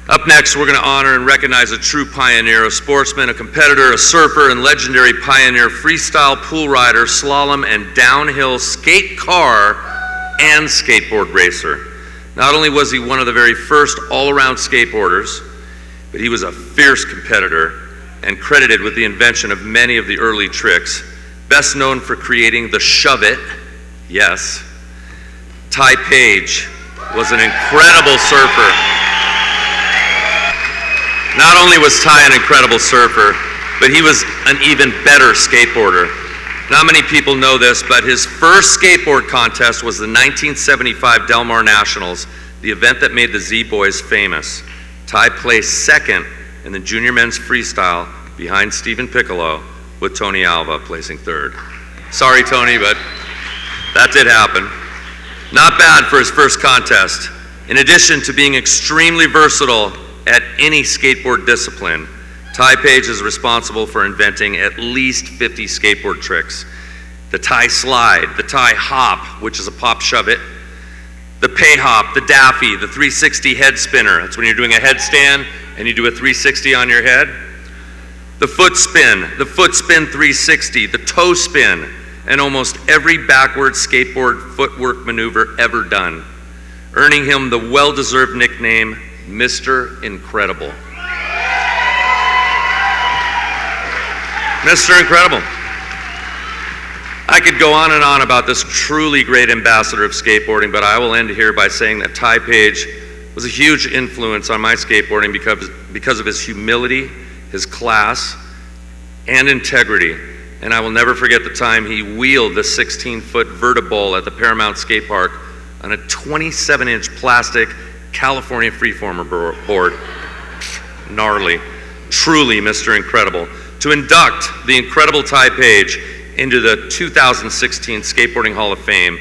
Up next, we're going to honor and recognize a true pioneer, a sportsman, a competitor, a surfer, and legendary pioneer freestyle pool rider, slalom, and downhill skate car and skateboard racer. Not only was he one of the very first all-around skateboarders, but he was a fierce competitor and credited with the invention of many of the early tricks, best known for creating the shove it, yes. Ty Page was an incredible surfer. Not only was Ty an incredible surfer, but he was an even better skateboarder. Not many people know this, but his first skateboard contest was the 1975 Del Mar Nationals, the event that made the Z-Boys famous. Ty placed second in the junior men's freestyle behind Stephen Piccolo, with Tony Alva placing third. Sorry, Tony, but that did happen. Not bad for his first contest. In addition to being extremely versatile at any skateboard discipline, Ty Page is responsible for inventing at least 50 skateboard tricks. The Ty slide, the Ty hop, which is a pop shove it, the pay hop, the daffy, the 360 head spinner. That's when you're doing a headstand and you do a 360 on your head. The foot spin 360, the toe spin, and almost every backward skateboard footwork maneuver ever done, earning him the well-deserved nickname Mr. Incredible. Mr. Incredible. I could go on and on about this truly great ambassador of skateboarding, but I will end here by saying that Ty Page was a huge influence on my skateboarding because of his humility, his class, and integrity. And I will never forget the time he wheeled the 16-foot Vertiball at the Paramount Skate Park on a 27-inch plastic California freeformer board. Gnarly. Truly Mr. Incredible. To induct the incredible Ty Page into the 2016 Skateboarding Hall of Fame,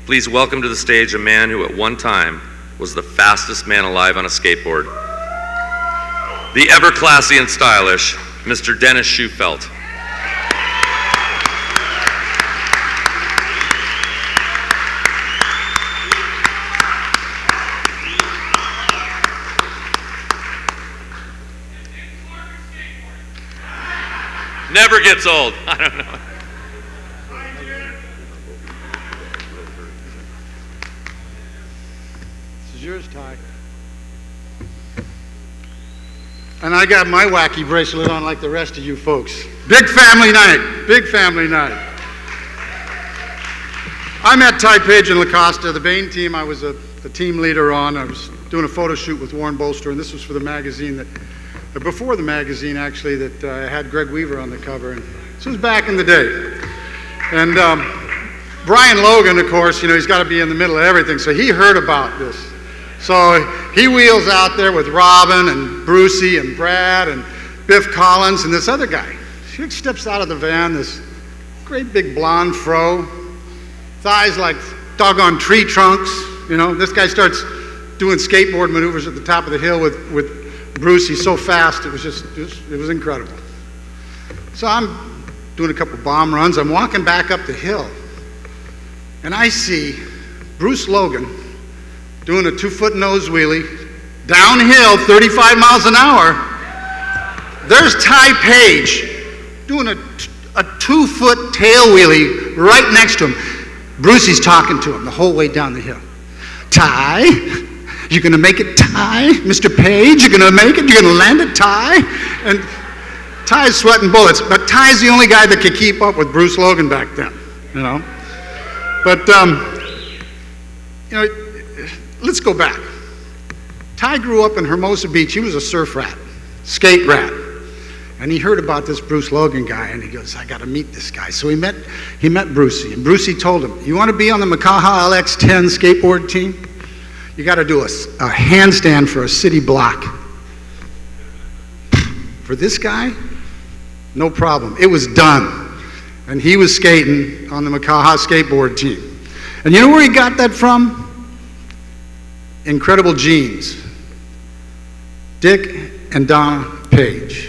please welcome to the stage a man who at one time was the fastest man alive on a skateboard. The ever classy and stylish, Mr. Dennis Schufelt. Never gets old. I don't know. This is yours, Ty. And I got my wacky bracelet on like the rest of you folks. Big family night. Big family night. I met Ty Page in La Costa, the Bain team. I was the team leader on. I was doing a photo shoot with Warren Bolster, and this was for the magazine that, before the magazine actually, that had Greg Weaver on the cover. And this was back in the day. And Brian Logan, of course, you know, he's got to be in the middle of everything, so he heard about this. So he wheels out there with Robin and Brucey and Brad and Biff Collins and this other guy. He steps out of the van, this great big blonde fro, thighs like doggone tree trunks. You know, this guy starts doing skateboard maneuvers at the top of the hill with Brucey so fast, it was incredible. So I'm doing a couple bomb runs. I'm walking back up the hill, and I see Bruce Logan doing a 2-foot nose wheelie, downhill, 35 miles an hour. There's Ty Page doing a 2-foot tail wheelie right next to him. Brucey's talking to him the whole way down the hill. Ty, you gonna make it, Ty? Mr. Page, you gonna make it? You gonna land it, Ty? And Ty's sweating bullets, but Ty's the only guy that could keep up with Bruce Logan back then, you know? But, you know, let's go back. Ty grew up in Hermosa Beach. He was a surf rat, skate rat. And he heard about this Bruce Logan guy, and he goes, I gotta meet this guy. So he met Brucey, and Brucey told him, you wanna be on the Makaha LX10 skateboard team? You gotta do a handstand for a city block. For this guy, no problem. It was done. And he was skating on the Makaha skateboard team. And you know where he got that from? Incredible genes. Dick and Donna Page.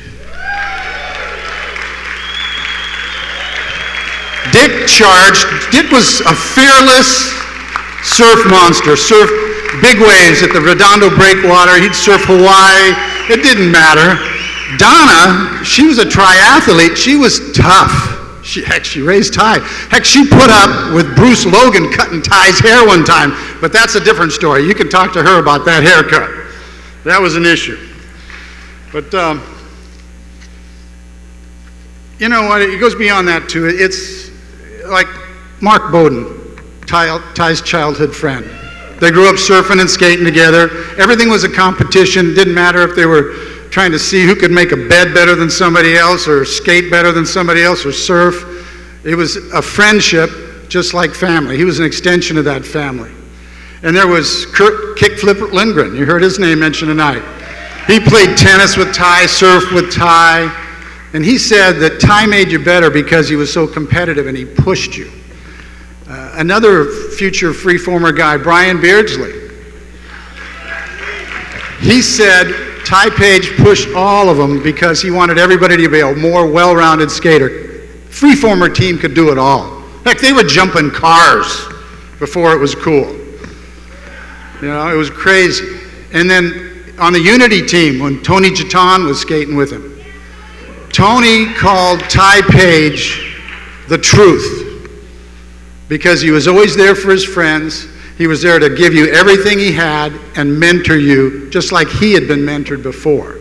Dick was a fearless surf monster. big waves at the Redondo Breakwater. He'd surf Hawaii. It didn't matter. Donna, she was a triathlete. She was tough. She raised Ty. Heck, she put up with Bruce Logan cutting Ty's hair one time. But that's a different story. You can talk to her about that haircut. That was an issue. But, you know what? It goes beyond that, too. It's like Mark Bowden, Ty's childhood friend. They grew up surfing and skating together. Everything was a competition. It didn't matter if they were trying to see who could make a bed better than somebody else or skate better than somebody else or surf. It was a friendship just like family. He was an extension of that family. And there was Kurt Kickflip Lindgren. You heard his name mentioned tonight. He played tennis with Ty, surfed with Ty, and he said that Ty made you better because he was so competitive and he pushed you. Another future freeformer guy, Brian Beardsley, he said Ty Page pushed all of them because he wanted everybody to be a more well-rounded skater. Freeformer team could do it all. Heck, they would jump in cars before it was cool. You know, it was crazy. And then on the Unity team, when Tony Giton was skating with him, Tony called Ty Page the truth because he was always there for his friends. He was there to give you everything he had and mentor you, just like he had been mentored before.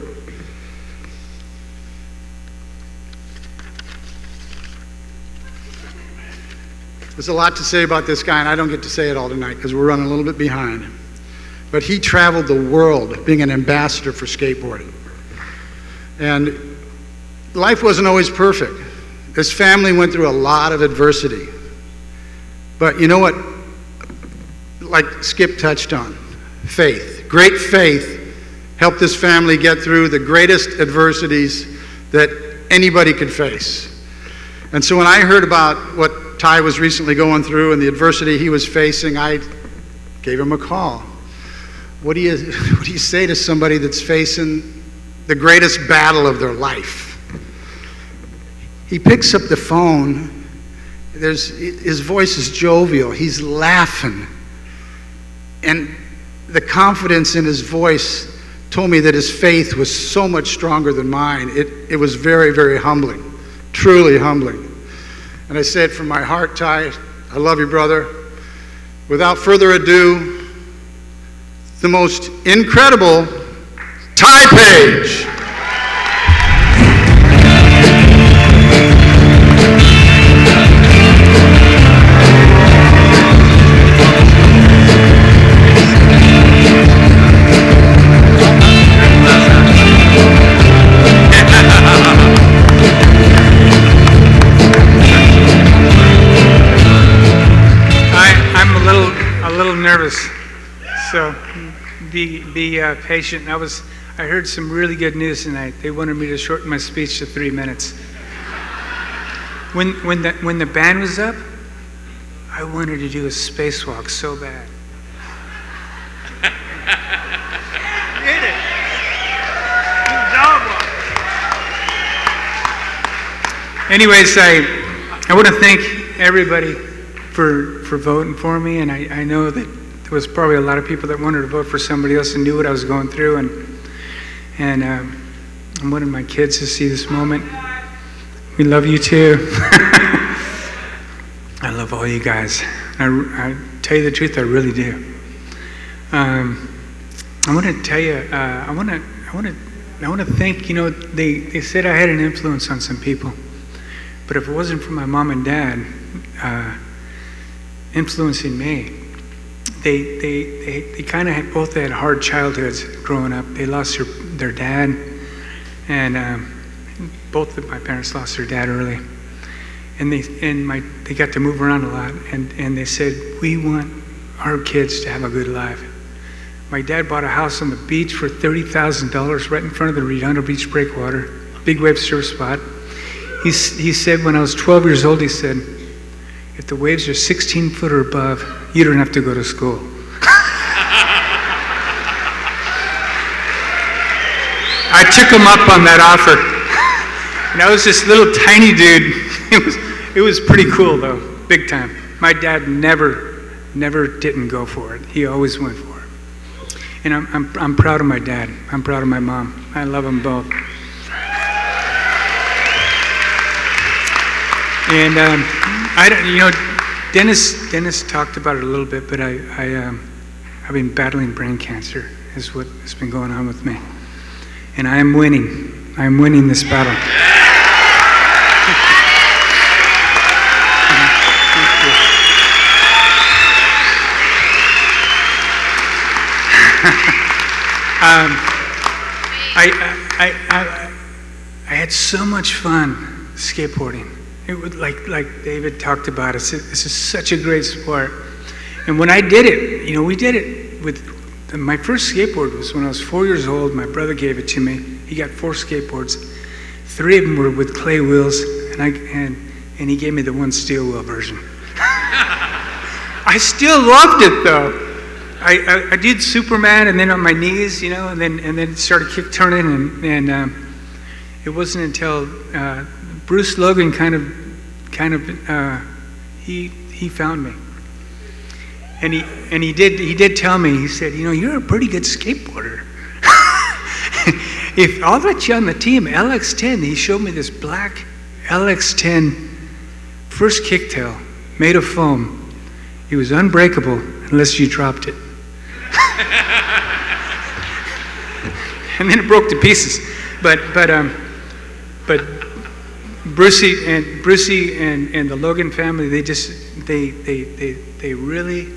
There's a lot to say about this guy, and I don't get to say it all tonight because we're running a little bit behind. But he traveled the world being an ambassador for skateboarding. And life wasn't always perfect. His family went through a lot of adversity. But you know what? Like Skip touched on, faith. Great faith helped this family get through the greatest adversities that anybody could face. And so when I heard about what Ty was recently going through and the adversity he was facing, I gave him a call. What do you say to somebody that's facing the greatest battle of their life? He picks up the phone. His voice is jovial. He's laughing. And the confidence in his voice told me that his faith was so much stronger than mine. It was very, very humbling, truly humbling. And I say it from my heart, Ty, I love you, brother. Without further ado, the most incredible Ty Page. Nervous, so be patient. I heard some really good news tonight. They wanted me to shorten my speech to 3 minutes. When the band was up, I wanted to do a spacewalk so bad. Did it? Anyways, I want to thank everybody for voting for me, and I know that there was probably a lot of people that wanted to vote for somebody else and knew what I was going through, and I wanted my kids to see this moment. We love you too. I love all you guys. I tell you the truth, I really do. I want to tell you, I want to thank. You know, they said I had an influence on some people, but if it wasn't for my mom and dad influencing me, they kind of both had hard childhoods growing up. They lost their dad, and both of my parents lost their dad early, and they got to move around a lot, and they said, we want our kids to have a good life. My dad bought a house on the beach for $30,000 right in front of the Redondo Beach Breakwater, big wave surf spot. He said when I was 12 years old, he said, if the waves are 16 foot or above, you don't have to go to school. I took him up on that offer. And I was this little tiny dude. It was pretty cool though, big time. My dad never didn't go for it. He always went for it. And I'm proud of my dad. I'm proud of my mom. I love them both. And I don't, Dennis talked about it a little bit, but I've been battling brain cancer, is what has been going on with me. And I am winning. I am winning this battle. I had so much fun skateboarding. It was like David talked about. This is such a great sport. And when I did it, we did it with my first skateboard was when I was 4 years old. My brother gave it to me. He got 4 skateboards. 3 of them were with clay wheels, and he gave me the one steel wheel version. I still loved it though. I did Superman, and then on my knees, and then it started kick turning, and it wasn't until Bruce Logan he found me, and he did tell me. He said, you're a pretty good skateboarder. If I'll let you on the team, LX10. He showed me this black LX10 first kicktail made of foam. It was unbreakable unless you dropped it. And then it broke to pieces. But Brucey and the Logan family, they really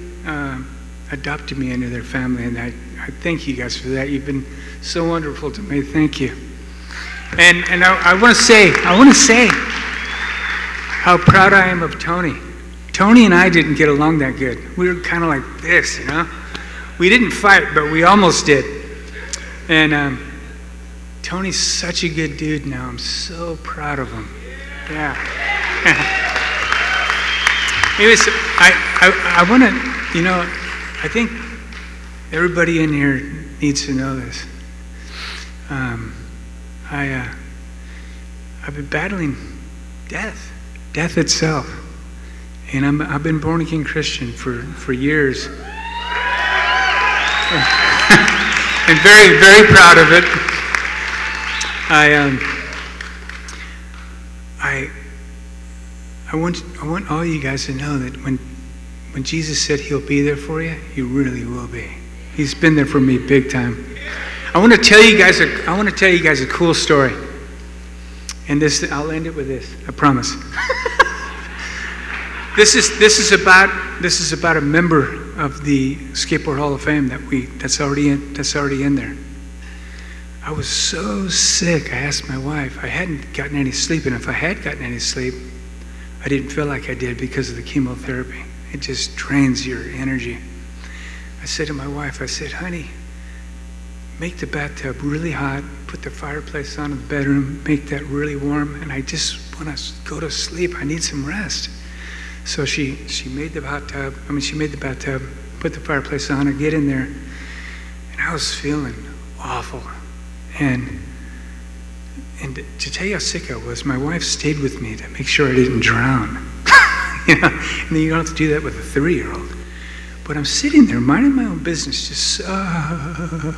adopted me into their family, and I thank you guys for that. You've been so wonderful to me. Thank you. And I want to say how proud I am of Tony. Tony and I didn't get along that good. We were kind of like this, We didn't fight, but we almost did. And Tony's such a good dude now. I'm so proud of him. Yeah. Anyways, I want to, I think everybody in here needs to know this. I've been battling death itself. And I've been born again Christian for years. And very, very proud of it. I want all you guys to know that when Jesus said he'll be there for you, he really will be. He's been there for me big time. I want to tell you guys a cool story. And I'll end it with this. I promise. This is about a member of the Skateboard Hall of Fame that's already in there. I was so sick. I asked my wife. I hadn't gotten any sleep, and if I had gotten any sleep, I didn't feel like I did because of the chemotherapy. It just drains your energy. I said to my wife, honey, make the bathtub really hot, put the fireplace on in the bedroom, make that really warm, and I just want to go to sleep. I need some rest. So she made the bathtub, put the fireplace on, I get in there, and I was feeling awful. And to tell you how sick I was, my wife stayed with me to make sure I didn't drown. And then you don't have to do that with a 3-year-old. But I'm sitting there minding my own business, just and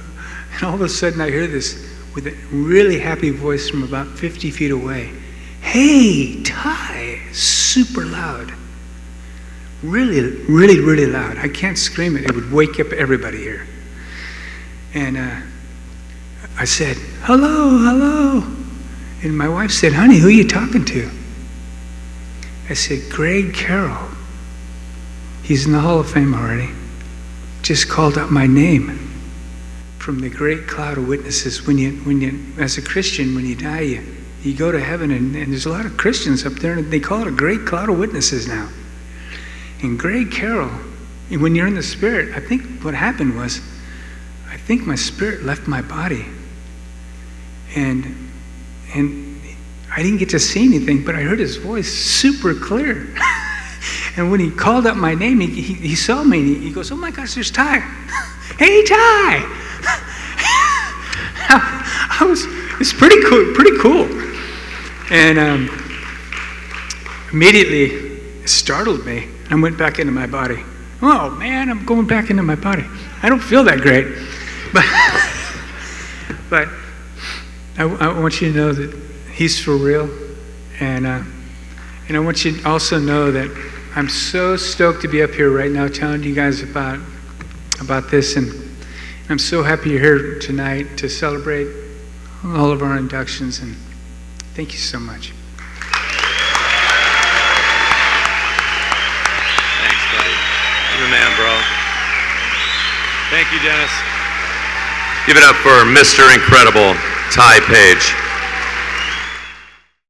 all of a sudden I hear this with a really happy voice from about 50 feet away. Hey, Ty, super loud. Really, really, really loud. I can't scream it. It would wake up everybody here. And I said, hello, hello. And my wife said, honey, who are you talking to? I said, Greg Carroll. He's in the Hall of Fame already. Just called out my name from the great cloud of witnesses. When you, as a Christian, when you die, you go to heaven, and there's a lot of Christians up there, and they call it a great cloud of witnesses now. And Greg Carroll, when you're in the spirit, I think what happened was, I think my spirit left my body. And I didn't get to see anything, but I heard his voice super clear. And when he called out my name, he saw me, and he goes, oh my gosh, there's Ty. Hey, Ty! It's pretty cool. And immediately, it startled me. I went back into my body. Oh man, I'm going back into my body. I don't feel that great. But I want you to know that he's for real, and I want you to also know that I'm so stoked to be up here right now telling you guys about this, and I'm so happy you're here tonight to celebrate all of our inductions, and thank you so much. Thanks, buddy. You're the man, bro. Thank you, Dennis. Give it up for Mr. Incredible, Ty Page.